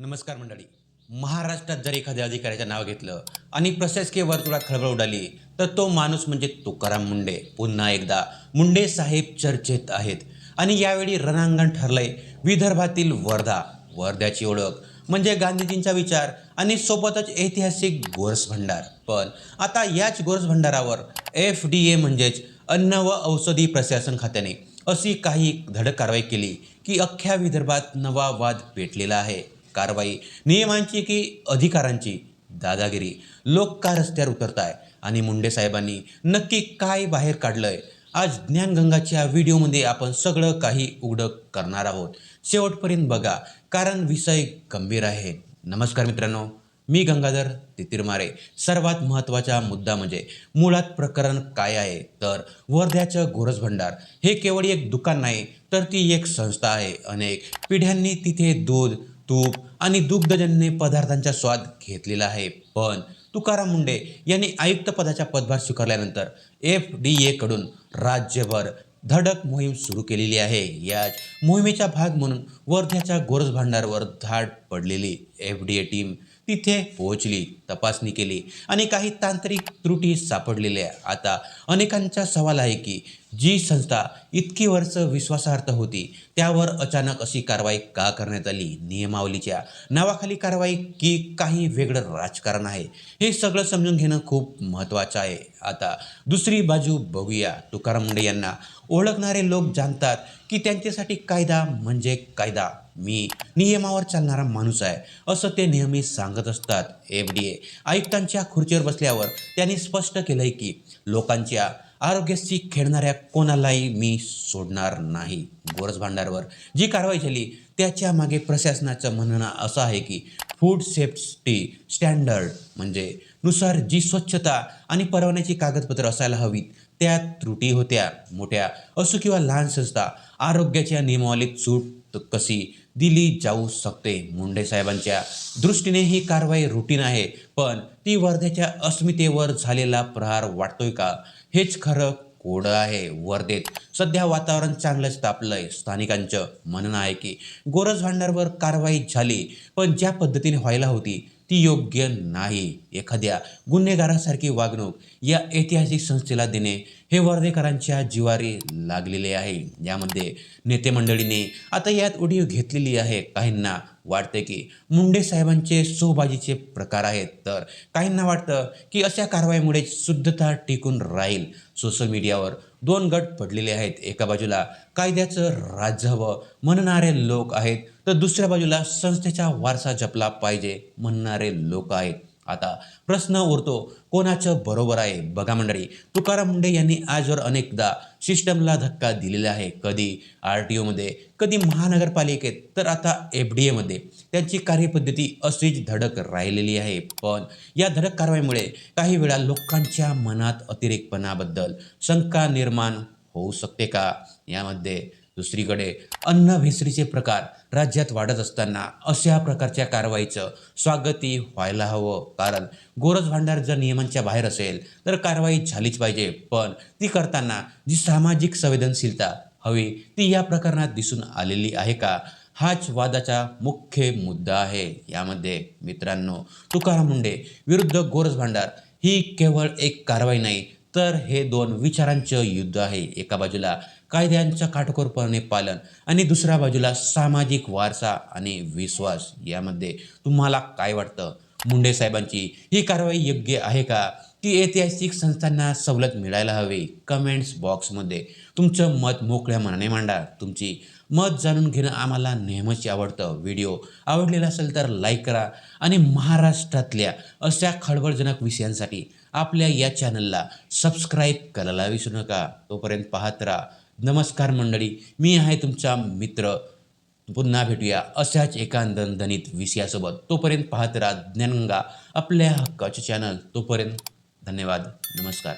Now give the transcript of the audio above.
नमस्कार मंडळी. महाराष्ट्रात जर एखाद्या अधिकाऱ्याचं नाव घेतलं आणि प्रशासकीय वर्तुळात खळबळ उडाली तर तो माणूस म्हणजे तुकाराम मुंडे. पुन्हा एकदा मुंडे साहेब चर्चेत आहेत आणि यावेळी रणांगण ठरलंय विदर्भातील वर्धा. वर्ध्याची ओळख म्हणजे गांधीजींचा विचार आणि सोबतच ऐतिहासिक गोरस भंडार. पण आता याच गोरस भंडारावर FDA म्हणजेच अन्न व औषधी प्रशासन खात्याने अशी काही धडक कारवाई केली की अख्ख्या विदर्भात नवा वाद पेटलेला आहे. कारवाई नियमांची की अधिकारांची? दादागिरी. लोक का रस्त्यावर उतरताय आणि मुंडे साहेबांनी नक्की काय बाहेर काढलंय? आज ज्ञानगंगाच्या व्हिडिओमध्ये आपण सगळं काही उघडं करणार आहोत. शेवटपर्यंत बघा, कारण विषय गंभीर आहे. नमस्कार मित्रांनो, मी गंगाधर तितिरमारे. सर्वात महत्त्वाचा मुद्दा म्हणजे मुळात प्रकरण काय आहे तर वर्ध्याचं गोरस भंडार हे केवळ एक दुकान नाही तर ती एक संस्था आहे. अनेक पिढ्यांनी तिथे दूध, तूप आणि दुग्धजन्य पदार्थांचा स्वाद घेतलेला आहे. पण तुकाराम मुंडे यांनी आयुक्त पदाचा पदभार स्वीकारल्यानंतर FDA कडून राज्यभर धडक मोहीम सुरू केलेली आहे. याच मोहिमेचा भाग म्हणून वर्ध्याच्या गोरस भांडारवर धाड पडलेली FDA टीम तिथे पोहोचली, तपासणी केली आणि काही तांत्रिक त्रुटी सापडलेल्या. आता अनेकांचा सवाल आहे की जी संस्था इतकी वर्ष विश्वासार्ह होती त्यावर अचानक अशी कारवाई का करण्यात आली? नियमावलीच्या नावाखाली कारवाई की काही वेगळं राजकारण आहे? हे सगळं समजून घेणं खूप महत्त्वाचं आहे. आता दुसरी बाजू बघूया. तुकाराम मुंडे यांना ओळखणारे लोक जाणतात की त्यांच्यासाठी कायदा म्हणजे कायदा. मी नियमावर चालणारा माणूस आहे असं ते नेहमी सांगत असतात. FDA आयुक्तांच्या खुर्चीवर बसल्यावर त्यांनी स्पष्ट केलंय की लोकांच्या आरोग्याशी खेळणाऱ्या कोणालाही मी सोडणार नाही. गोरस भांडारवर जी कारवाई झाली त्याच्या मागे प्रशासनाचं म्हणणं असं आहे की फूड सेफ्टी स्टँडर्ड म्हणजे नुसार जी स्वच्छता आणि परवान्याची कागदपत्र असायला हवीत त्या त्रुटी होत्या. मोठ्या असो किंवा लहान संस्था, आरोग्याच्या नियमावलीत सूट कशी दिली जाऊ शकते? मुंडे साहेबांच्या दृष्टीने ही कारवाई रुटीन आहे, पण ती वर्ध्याच्या अस्मितेवर झालेला प्रहार वाटतोय का? हेच खरं कोडं आहे. वर्धेत सध्या वातावरण चांगलंच तापलंय. स्थानिकांचं म्हणणं आहे की गोरस भांडारवर कारवाई झाली पण ज्या पद्धतीने व्हायला होती ती योग्य नाही. एखाद्या गुन्हेगारासारखी वागणूक या ऐतिहासिक संस्थेला देणे हे वर्धेकरांच्या जिव्हारी लागलेले आहे. यामध्ये नेते मंडळीने आता यात उडी घेतलेली आहे. काहींना वाटते की मुंडे साहेबांचे सोबाजीचे प्रकार आहेत तर काहींना वाटतं की अशा कारवाईमुळे शुद्धता टिकून राहील. सोशल मीडियावर दोन गट पडलेले आहेत. एका बाजूला कायद्याचं राज्य हवं म्हणणारे लोक आहेत तर दुसऱ्या बाजूला संस्थेचा वारसा जपला पाहिजे म्हणणारे लोक आहेत. आता प्रश्न उरतो कोणाचं बरोबर आहे? बघा मंडळी, तुकाराम मुंडे यांनी आजवर अनेकदा सिस्टमला धक्का दिलेला आहे. कधी RTOमध्ये, कधी महानगरपालिकेत तर आता FDA मध्ये. त्यांची कार्यपद्धती अशीच धडक राहिलेली आहे. पण या धडक कारवाईमुळे काही वेळा लोकांच्या मनात अतिरेकपणाबद्दल शंका निर्माण होऊ शकते का? यामध्ये दुसरीकडे अन्न भेसळीचे प्रकार राज्यात वाढत असताना अशा प्रकारच्या कारवाईचं स्वागतही व्हायला हवं. कारण गोरस भांडार जर नियमांच्या बाहेर असेल तर कारवाई झालीच पाहिजे. पण ती करताना जी सामाजिक संवेदनशीलता हवी ती या प्रकरणात दिसून आलेली आहे का? हाच वादाचा मुख्य मुद्दा आहे. यामध्ये मित्रांनो, तुकाराम मुंडे विरुद्ध गोरस भांडार ही केवळ एक कारवाई नाही तर हे दोन विचारांचं युद्ध आहे. एका बाजूला कायद्यांचं काटेकोरपणे पालन आणि दुसऱ्या बाजूला सामाजिक वारसा आणि विश्वास. यामध्ये तुम्हाला काय वाटतं? मुंडे साहेबांची ही कारवाई योग्य आहे का की ऐतिहासिक संस्थांना सवलत मिळायला हवी? कमेंट्स बॉक्समध्ये तुमचं मत मोकळ्या मनाने मांडा. तुमची मत जाणून घेणं आम्हाला नेहमीच आवडतं. व्हिडिओ आवडलेला असेल तर लाईक करा आणि महाराष्ट्रातल्या अशा खळबळजनक विषयांसाठी आपल्या या चॅनलला सबस्क्राईब करायला विसरू नका. तोपर्यंत पाहत राहा. नमस्कार मंडळी, मी आहे तुमचा मित्र. पुन्हा भेटूया अशाच एका दणदणीत विषयासोबत. तोपर्यंत पाहत राहा ज्ञानगंगा, आपल्या हक्काचे चॅनल. तोपर्यंत धन्यवाद. नमस्कार.